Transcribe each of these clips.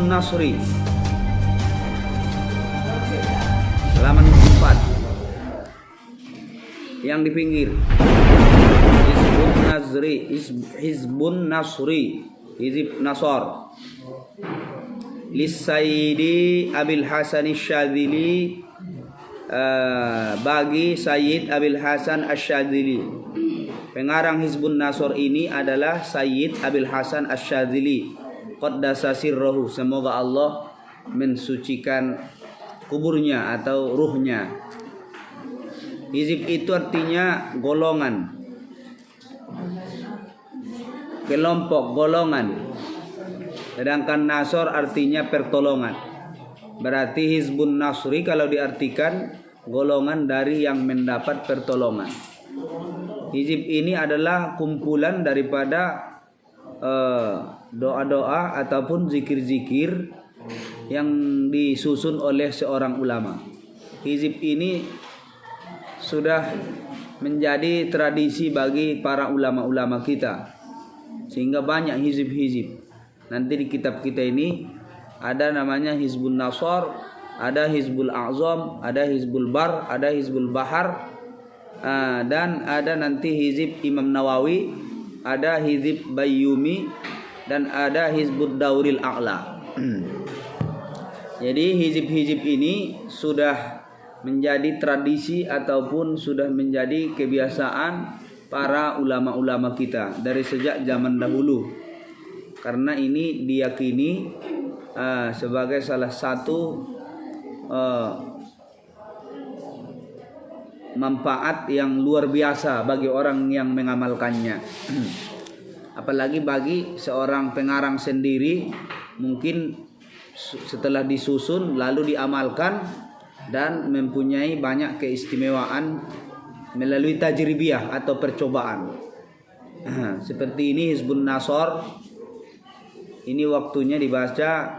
Hizbun Nasri, halaman 4 yang di pinggir. Hizbun Nasri, Hizib Nasor, Lissayyidi Abil Hasan Asyadzili, bagi Sayyid Abil Hasan Asyadzili. Pengarang Hizbun Nasor ini adalah Sayyid Abil Hasan Asyadzili, qaddasa sirruhu, semoga Allah mensucikan kuburnya atau ruhnya. Hizib itu artinya golongan, kelompok, golongan. Sedangkan Nasor artinya pertolongan. Berarti Hizbun Nasri kalau diartikan golongan dari yang mendapat pertolongan. Hizib ini adalah kumpulan daripada doa-doa ataupun zikir-zikir yang disusun oleh seorang ulama. Hizib ini sudah menjadi tradisi bagi para ulama-ulama kita, sehingga banyak hizib-hizib. Nanti di kitab kita ini ada namanya Hizbun Nasor, ada Hizbul A'zam, ada Hizbul Bar, ada Hizbul Bahar, dan ada nanti Hizib Imam Nawawi, ada Hizib Bayyumi, dan ada Hizbud Dauril A'la. Jadi hizib-hizib ini sudah menjadi tradisi ataupun sudah menjadi kebiasaan para ulama-ulama kita dari sejak zaman dahulu. Karena ini diyakini sebagai salah satu manfaat yang luar biasa bagi orang yang mengamalkannya. Apalagi bagi seorang pengarang sendiri, mungkin setelah disusun lalu diamalkan dan mempunyai banyak keistimewaan melalui tajribiyah atau percobaan. Seperti ini Hizbun Nasor, ini waktunya dibaca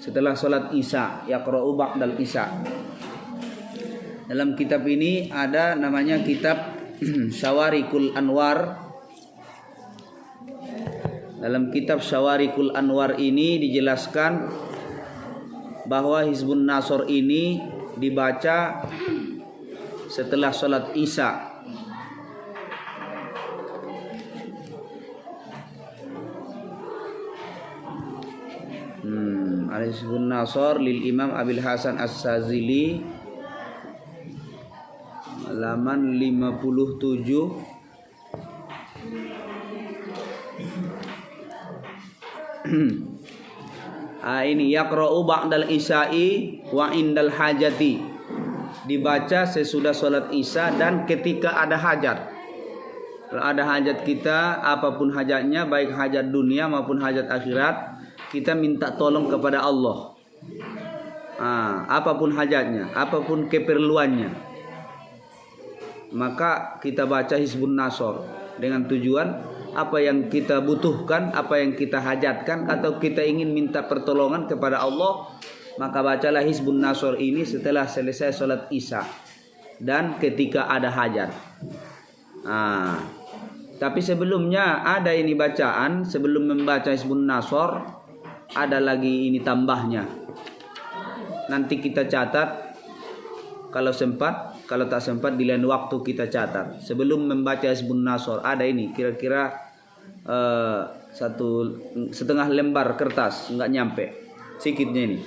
setelah sholat Isya, yaqra'u ba'dal Isya. Dalam kitab ini ada namanya kitab Syawarikul Anwar. Dalam kitab Syawarikul Anwar ini dijelaskan bahwa Hizbun Nasor ini dibaca setelah sholat Isya. Hizbun Nasor lil Imam Abil Hasan As-Sazili, halaman 57. Ini yaqra'u ba'dal isya'i wa indal hajati, dibaca sesudah sholat Isya dan ketika ada hajat. Kalau ada hajat kita, apapun hajatnya, baik hajat dunia maupun hajat akhirat, kita minta tolong kepada Allah. Apapun hajatnya, apapun keperluannya, maka kita baca Hizbun Nasor dengan tujuan apa yang kita butuhkan, apa yang kita hajatkan, atau kita ingin minta pertolongan kepada Allah, maka bacalah Hizbun Nasor ini setelah selesai sholat Isya dan ketika ada hajat. Tapi sebelumnya ada ini bacaan, sebelum membaca Hizbun Nasor ada lagi ini tambahnya. Nanti kita catat kalau sempat, kalau tak sempat di lain waktu kita catat. Sebelum membaca Hizbun Nasor ada ini kira-kira 1,5 lembar kertas, enggak nyampe sedikitnya ini.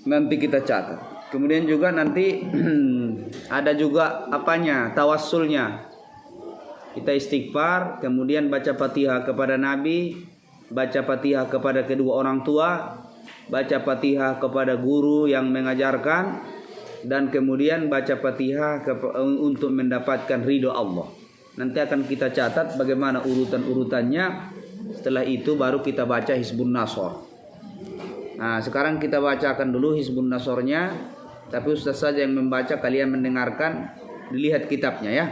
Nanti kita catat. Kemudian juga nanti ada juga apanya, tawassulnya. Kita istighfar, kemudian baca Fatihah kepada Nabi, baca Fatihah kepada kedua orang tua, baca Fatihah kepada guru yang mengajarkan, dan kemudian baca Fatihah untuk mendapatkan ridho Allah. Nanti akan kita catat bagaimana urutan-urutannya. Setelah itu baru kita baca Hizbun Nasor. Nah, sekarang kita bacakan dulu Hizbun Nasornya, tapi ustaz saja yang membaca, kalian mendengarkan, dilihat kitabnya ya.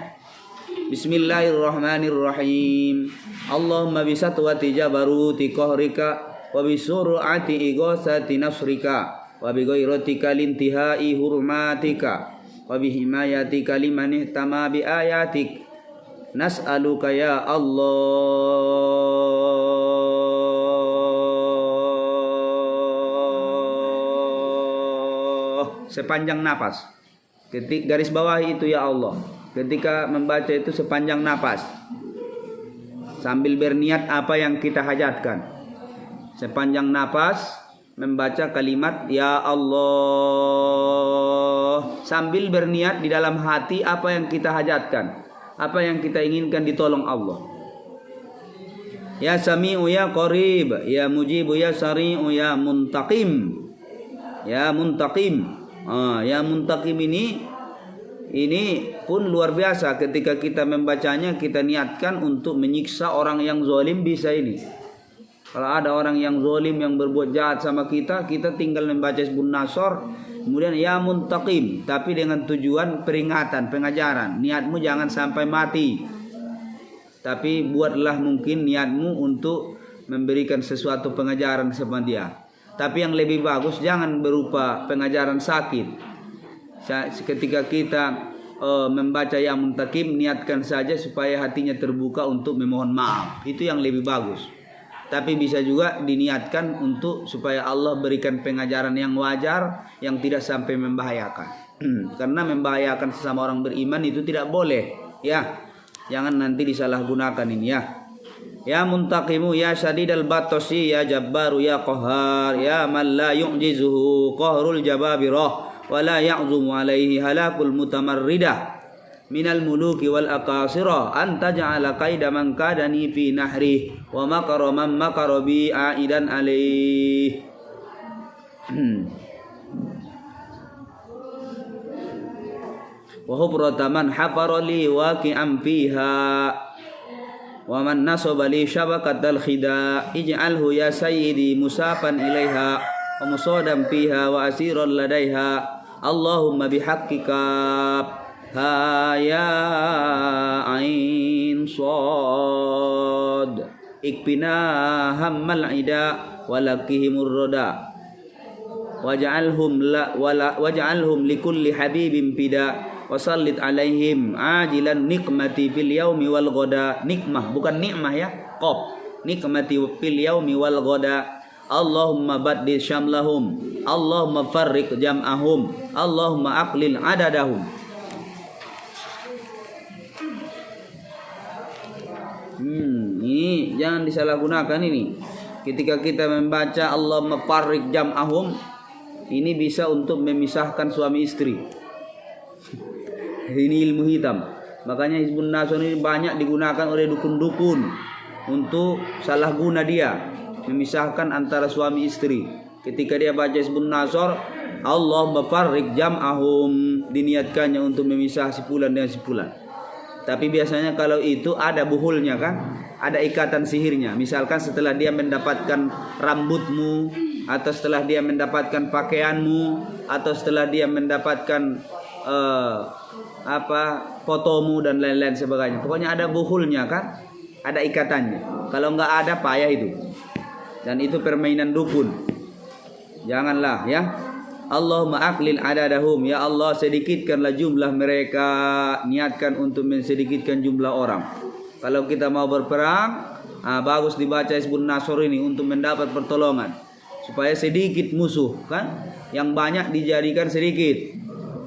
Bismillahirrahmanirrahim. Allahumma bisatwati jabaruti qahrika wa bisur'ati ighasati nasrika wa bighairatika lintihai hurmatika wa bihimayatika liman ihtama bi ayatik nas'aluka ya Allah sepanjang napas. Garis bawah itu ya Allah. Ketika membaca itu sepanjang napas. Sambil berniat apa yang kita hajatkan. Sepanjang napas membaca kalimat ya Allah. Sambil berniat di dalam hati apa yang kita hajatkan. Apa yang kita inginkan ditolong Allah. Ya Sami'u ya Qarib, ya Mujibu ya Sari'u ya Muntaqim. Ya Muntaqim. Ya Muntaqim ini pun luar biasa. Ketika kita membacanya kita niatkan untuk menyiksa orang yang zalim bisa ini. Kalau ada orang yang zalim yang berbuat jahat sama kita, kita tinggal membaca Hizbun Nasr, kemudian ya Muntaqim, tapi dengan tujuan peringatan, pengajaran. Niatmu jangan sampai mati. Tapi buatlah mungkin niatmu untuk memberikan sesuatu pengajaran sama dia. Tapi yang lebih bagus jangan berupa pengajaran sakit. Ketika kita membaca yang Muntaqim, niatkan saja supaya hatinya terbuka untuk memohon maaf. Itu yang lebih bagus. Tapi bisa juga diniatkan untuk supaya Allah berikan pengajaran yang wajar, yang tidak sampai membahayakan. Karena membahayakan sesama orang beriman itu tidak boleh, ya. Jangan nanti disalahgunakan ini ya. Ya Muntaqimu ya Syadidal Batosi ya Jabbaru ya Qahhar ya man la yu'jizuhu qahrul jababirah wa la ya'zumu alaihi halakul mutamarridah minal muluki wal aqasirah anta ja'ala qaida man kadani fi nahri wa makara man makara bi aidan alaih. Wa hubrata man hafara li waqi'an fiha wa man nasaba li syabakatal khida ij'alhu ya sayyidi musafan ilaiha wa musadan fiha wa asiran ladaiha Allahumma bihaqqika ha ya ain sad ikbina hammal ida walakihimur roda waj'alhum likulli habibin fida wasallit alaihim ajilan nikmati fil yaumi wal ghoda. Nikmah bukan nikmah ya, qaf. Nikmati fil yaumi wal ghoda. Allahumma baddil syamlahum, Allahumma farriq jam'ahum, Allahumma aqlil adadahum. Ini jangan disalahgunakan ini. Ketika kita membaca Allahumma farriq jam'ahum, ini bisa untuk memisahkan suami istri. Ini ilmu hitam. Makanya Hizbun Nasr ini banyak digunakan oleh dukun-dukun untuk salah guna dia, memisahkan antara suami istri. Ketika dia baca Hizbun Nasr, Allahumma farriq jam'ahum, diniatkannya untuk memisah si fulan dengan si fulan. Tapi biasanya kalau itu ada buhulnya kan, ada ikatan sihirnya. Misalkan setelah dia mendapatkan rambutmu, atau setelah dia mendapatkan pakaianmu, atau setelah dia mendapatkan fotomu dan lain-lain sebagainya. Pokoknya ada buhulnya kan, ada ikatannya. Kalau enggak ada payah itu. Dan itu permainan dukun. Janganlah ya. Allahumma aqlil adadahum, ya Allah sedikitkanlah jumlah mereka. Niatkan untuk mensedikitkan jumlah orang. Kalau kita mau berperang, bagus dibaca Hizbun Nasr ini untuk mendapat pertolongan. Supaya sedikit musuh kan, yang banyak dijadikan sedikit.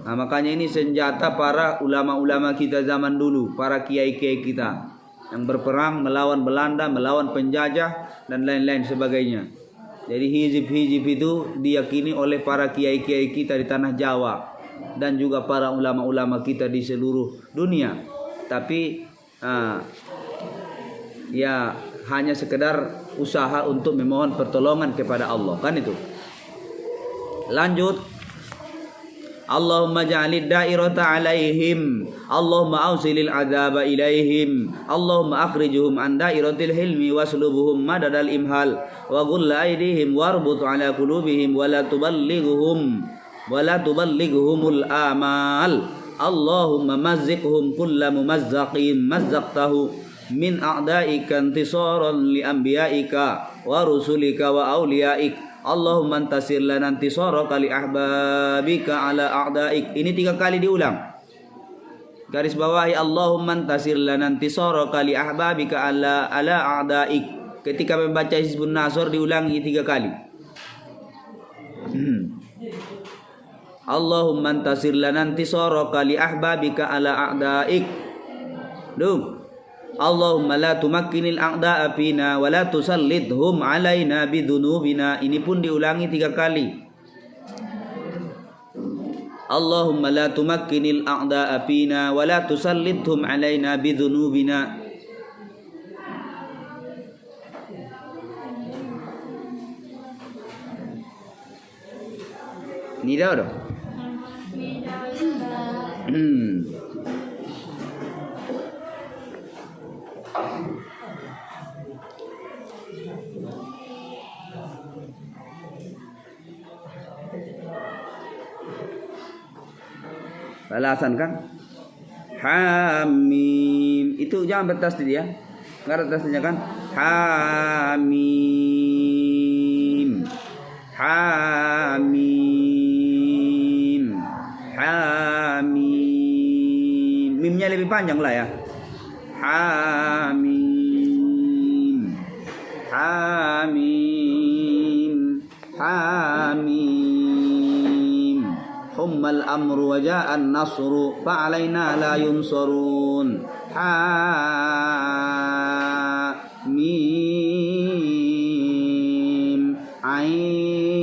Makanya ini senjata para ulama-ulama kita zaman dulu, para kiai-kiai kita yang berperang melawan Belanda, melawan penjajah dan lain-lain sebagainya. Jadi hizib-hizib itu diyakini oleh para kiai-kiai kita di tanah Jawa dan juga para ulama-ulama kita di seluruh dunia. Tapi ya hanya sekedar usaha untuk memohon pertolongan kepada Allah kan itu. Lanjut. Allahumma ja'alid da'irata alaihim, Allahumma awsilil azaba ilaihim, Allahumma akhrijuhum an da'iratil hilmi waslubuhum madadal imhal wa ghulla aydihim warbut ala qulubihim wa la tuballighumul amal. Allahumma mazziqhum kulla mumazzaqin mazzaqtahu min a'daika intisaran li anbiya'ika wa rusulika wa awliya'ik. Allahumma antasir lana intisaraka li ahbabika ala a'daik. Ini 3 kali diulang. Garis bawahi Allahumma antasir lana intisaraka li ahbabika ala a'daik. Ketika membaca Hizbun Nasr diulangi 3 kali. Allahumma antasir lana intisaraka li ahbabika ala a'daik. Allahumma la tumakkinil a'da'a fina wa la tusallidhum alaina bidhunubina. Ini pun diulangi 3 kali. Allahumma la tumakkinil a'da'a fina wa la tusallidhum alaina bidhunubina. Ni dah dah. Balasan kan? Hamim. Itu jangan bertasdid ya. Enggak ada tasdidnya kan? Hamim. Hamim. Hamim. Mimnya lebih panjang lah ya. Hamim. Hamim. Hamim. Hummal amru wa ja'an nasru fa'alaina la yunsarun. Hamim. Ain.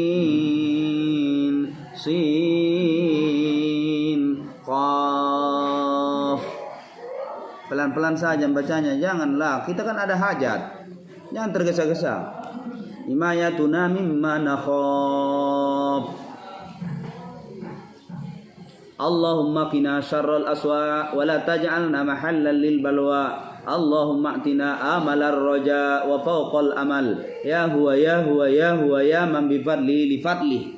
Sin. Qaf. Pelan-pelan saja bacanya, janganlah. Kita kan ada hajat. Jangan tergesa-gesa. Himayatuna mimma nakhaf. Allahumma qina syarral aswa wa la taj'alna mahallan lil balwa. Allahumma atina amalar raja wa fawqal amal. Ya huwa ya huwa ya huwa ya man bi fadli li fadli.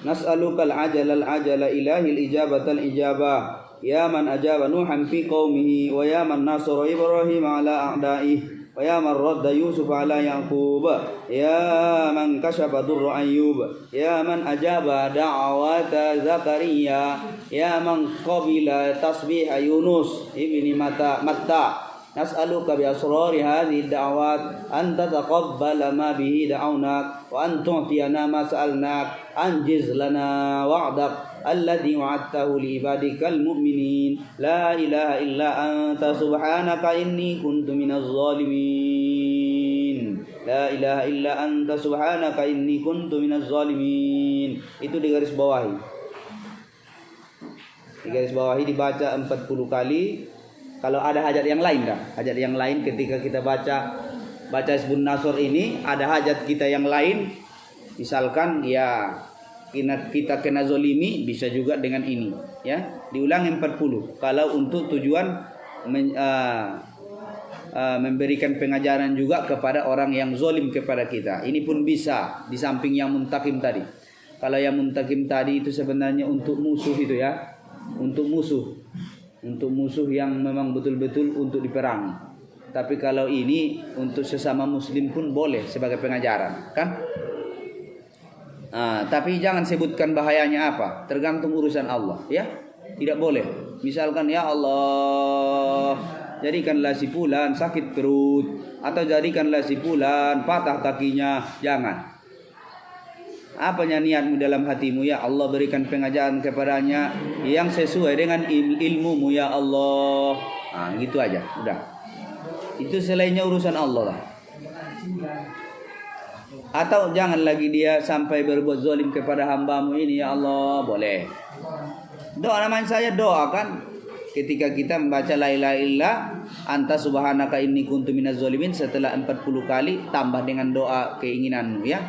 Nas'aluka al-ajala ilahil ijabatal ijabah. Ya man ajaba Nuhan fi qaumihi wa ya man nasara Ibrahim ala a'daih wa ya man radda Yusuf ala Yaqub ya man kashafa durra Ayyub ya man ajaba da'wata Zakaria ya man qabila tasbih Yunus ibni Matta. Nas'aluka bi asrari hadhihi ad-da'awat an tataqabbala ma bihi da'awnak wa an tu'tiyana ma sa'alnak anjiz lana wa'dak alladhi wa'adtahu li ibadikal mu'minin. La ilaha illa anta subhanaka inni kuntu minaz zalimin. La ilaha illa anta subhanaka inni kuntu minaz zalimin. Itu di garis bawahi. Di garis bawahi dibaca 40 kali. Kalau ada hajat yang lain kan? Hajat yang lain ketika kita baca Hizbun Nasr ini, ada hajat kita yang lain. Misalkan ya kita kena zolimi, bisa juga dengan ini ya. Diulangi 40. Kalau untuk tujuan memberikan pengajaran juga kepada orang yang zolim kepada kita. Ini pun bisa di samping yang muntakim tadi. Kalau yang muntakim tadi itu sebenarnya untuk musuh itu ya. Untuk musuh yang memang betul-betul untuk diperangi. Tapi kalau ini untuk sesama muslim pun boleh sebagai pengajaran, kan? Tapi jangan sebutkan bahayanya apa, tergantung urusan Allah, ya. Tidak boleh. Misalkan ya Allah, jadikanlah si fulan sakit perut atau jadikanlah si fulan patah kakinya, jangan. Apanya niatmu dalam hatimu? Ya Allah, berikan pengajaran kepadanya yang sesuai dengan ilmumu ya Allah. Gitu aja, udah. Itu selainnya urusan Allah lah. Atau jangan lagi dia sampai berbuat zalim kepada hambamu ini ya Allah, boleh. Doa namanya saya doa kan. Ketika kita membaca la ilaha illa anta subhanaka inni kuntu minaz zalimin setelah 40 kali tambah dengan doa keinginanmu ya.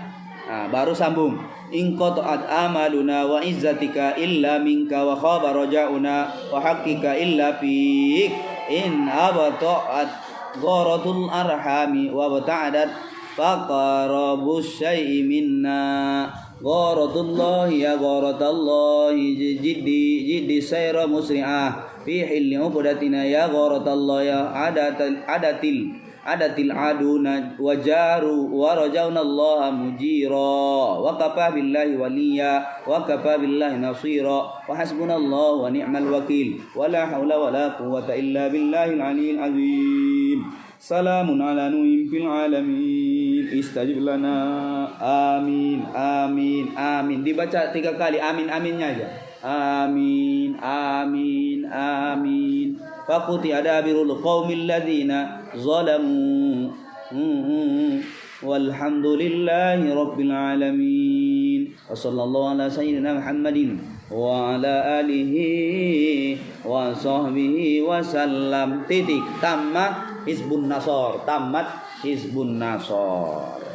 Baru sambung. In qata'at amaluna wa izzatika illa minka wa khaba raja'una wa haqqika illa fik in abata'at gharatul arhami wa bata'adat faqarabus syai'i minna gharatullahi ya gharatallahi jiddi sayra musri'ah fi hilli uqdatina ya gharatallahi ya adatil adatil aduna wajaru wa rajauna Allah mujira wa kafa billahi waliya wa kafa billahi nasira wa hasbunallahu wa ni'mal wakil wa la haula wa la quwwata illa billahil aliyyil azim. Salamun ala nuhin fil alamin istajib lana. Amin amin amin. Dibaca 3 kali amin aminnya aja. Amin amin amin. Faquti adabirul qaumil ladzina zalamu walhamdulillahi rabbil alamin. Wa sallallahu ala sayyidina Muhammadin wa ala alihi wa sahbihi wa sallam. Titik. Tamat Hizbun Nasor. Tamat Hizbun Nasor.